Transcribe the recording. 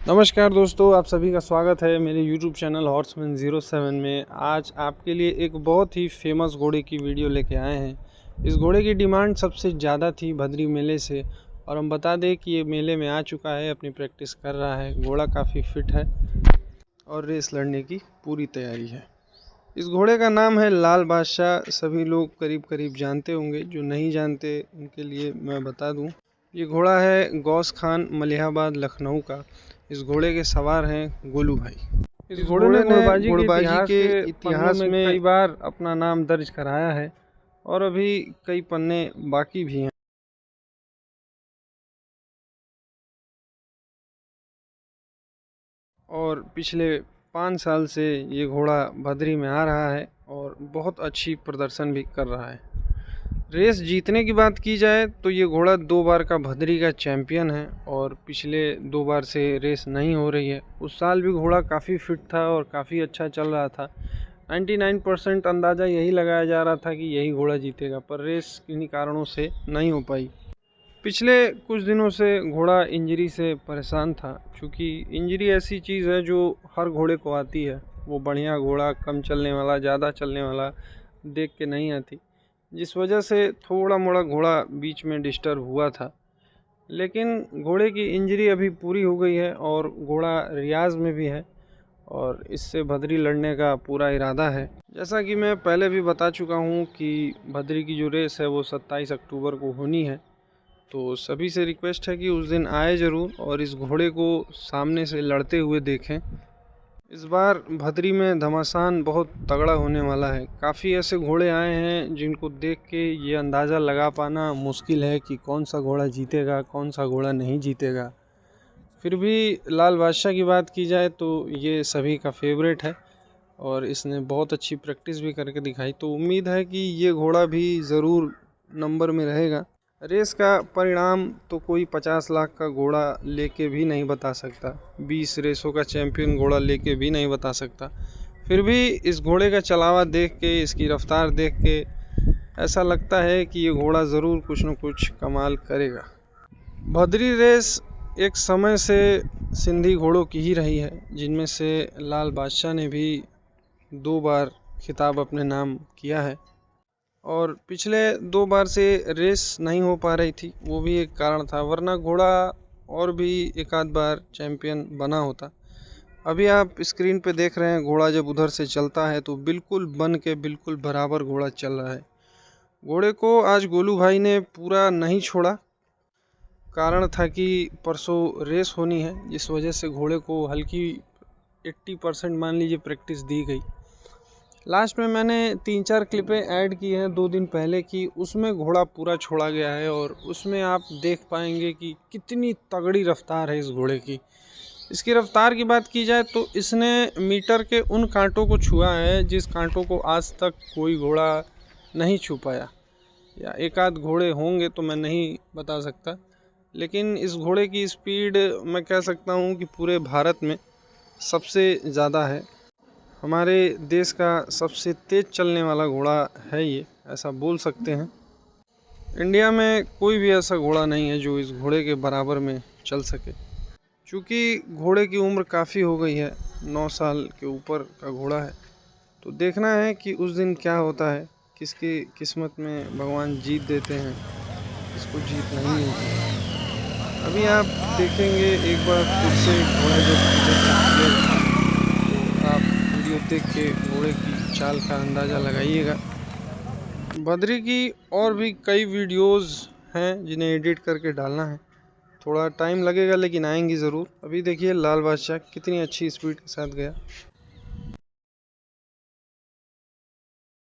नमस्कार दोस्तों, आप सभी का स्वागत है मेरे YouTube चैनल हॉर्समैन 07 में। आज आपके लिए एक बहुत ही फेमस घोड़े की वीडियो लेके आए हैं। इस घोड़े की डिमांड सबसे ज़्यादा थी भदरी मेले से, और हम बता दें कि ये मेले में आ चुका है, अपनी प्रैक्टिस कर रहा है। घोड़ा काफ़ी फिट है और रेस लड़ने की पूरी तैयारी है। इस घोड़े का नाम है लाल बादशाह। सभी लोग करीब करीब जानते होंगे, जो नहीं जानते उनके लिए मैं बता दूं, ये घोड़ा है गौस खान मलिहाबाद लखनऊ का। इस घोड़े के सवार हैं गोलू भाई। इस घोड़े ने घोड़बाजी के इतिहास में कई बार अपना नाम दर्ज कराया है और अभी कई पन्ने बाकी भी हैं। और पिछले 5 साल से ये घोड़ा भदरी में आ रहा है और बहुत अच्छी प्रदर्शन भी कर रहा है। रेस जीतने की बात की जाए तो ये घोड़ा 2 बार का भदरी का चैम्पियन है और पिछले 2 बार से रेस नहीं हो रही है। उस साल भी घोड़ा काफ़ी फिट था और काफ़ी अच्छा चल रहा था। 99% अंदाज़ा यही लगाया जा रहा था कि यही घोड़ा जीतेगा, पर रेस किन्हीं कारणों से नहीं हो पाई। पिछले कुछ दिनों से घोड़ा इंजरी से परेशान था, क्योंकि इंजरी ऐसी चीज़ है जो हर घोड़े को आती है। वो बढ़िया घोड़ा, कम चलने वाला, ज़्यादा चलने वाला देख के नहीं आती, जिस वजह से थोड़ा मोड़ा घोड़ा बीच में डिस्टर्ब हुआ था। लेकिन घोड़े की इंजरी अभी पूरी हो गई है और घोड़ा रियाज़ में भी है और इससे भदरी लड़ने का पूरा इरादा है। जैसा कि मैं पहले भी बता चुका हूँ कि भदरी की जो रेस है वो 27 अक्टूबर को होनी है। तो सभी से रिक्वेस्ट है कि उस दिन आए ज़रूर और इस घोड़े को सामने से लड़ते हुए देखें। इस बार भदरी में घमासान बहुत तगड़ा होने वाला है। काफ़ी ऐसे घोड़े आए हैं जिनको देख के ये अंदाज़ा लगा पाना मुश्किल है कि कौन सा घोड़ा जीतेगा, कौन सा घोड़ा नहीं जीतेगा। फिर भी लाल बादशाह की बात की जाए तो ये सभी का फेवरेट है और इसने बहुत अच्छी प्रैक्टिस भी करके दिखाई। तो उम्मीद है कि ये घोड़ा भी ज़रूर नंबर में रहेगा। रेस का परिणाम तो कोई 50 लाख का घोड़ा लेके भी नहीं बता सकता, 20 रेसों का चैंपियन घोड़ा लेके भी नहीं बता सकता। फिर भी इस घोड़े का चलावा देख के, इसकी रफ्तार देख के ऐसा लगता है कि ये घोड़ा ज़रूर कुछ न कुछ कमाल करेगा। भदरी रेस एक समय से सिंधी घोड़ों की ही रही है, जिनमें से लाल बादशाह ने भी 2 बार खिताब अपने नाम किया है और पिछले 2 बार से रेस नहीं हो पा रही थी, वो भी एक कारण था, वरना घोड़ा और भी एक आध बार चैम्पियन बना होता। अभी आप स्क्रीन पे देख रहे हैं, घोड़ा जब उधर से चलता है तो बिल्कुल बन के बिल्कुल बराबर घोड़ा चल रहा है। घोड़े को आज गोलू भाई ने पूरा नहीं छोड़ा। कारण था कि परसों रेस होनी है, जिस वजह से घोड़े को हल्की 80% मान लीजिए प्रैक्टिस दी गई। लास्ट में मैंने 3-4 क्लिपें ऐड की हैं 2 दिन पहले की, उसमें घोड़ा पूरा छोड़ा गया है और उसमें आप देख पाएंगे कि कितनी तगड़ी रफ्तार है इस घोड़े की। इसकी रफ्तार की बात की जाए तो इसने मीटर के उन कांटों को छुआ है जिस कांटों को आज तक कोई घोड़ा नहीं छू पाया, या एक आध घोड़े होंगे तो मैं नहीं बता सकता। लेकिन इस घोड़े की स्पीड मैं कह सकता हूँ कि पूरे भारत में सबसे ज़्यादा है। हमारे देश का सबसे तेज़ चलने वाला घोड़ा है ये, ऐसा बोल सकते हैं। इंडिया में कोई भी ऐसा घोड़ा नहीं है जो इस घोड़े के बराबर में चल सके। चूँकि घोड़े की उम्र काफ़ी हो गई है, 9 साल के ऊपर का घोड़ा है। तो देखना है कि उस दिन क्या होता है, किसकी किस्मत में भगवान जीत देते हैं, किसको जीत नहीं मिलती है। अभी आप देखेंगे एक बार फिर से घोड़ा जब आप वीडियो देख के घोड़े की चाल का अंदाज़ा लगाइएगा। भदरी की और भी कई वीडियोस हैं जिन्हें एडिट करके डालना है, थोड़ा टाइम लगेगा लेकिन आएंगी ज़रूर। अभी देखिए लाल बादशाह कितनी अच्छी स्पीड के साथ गया।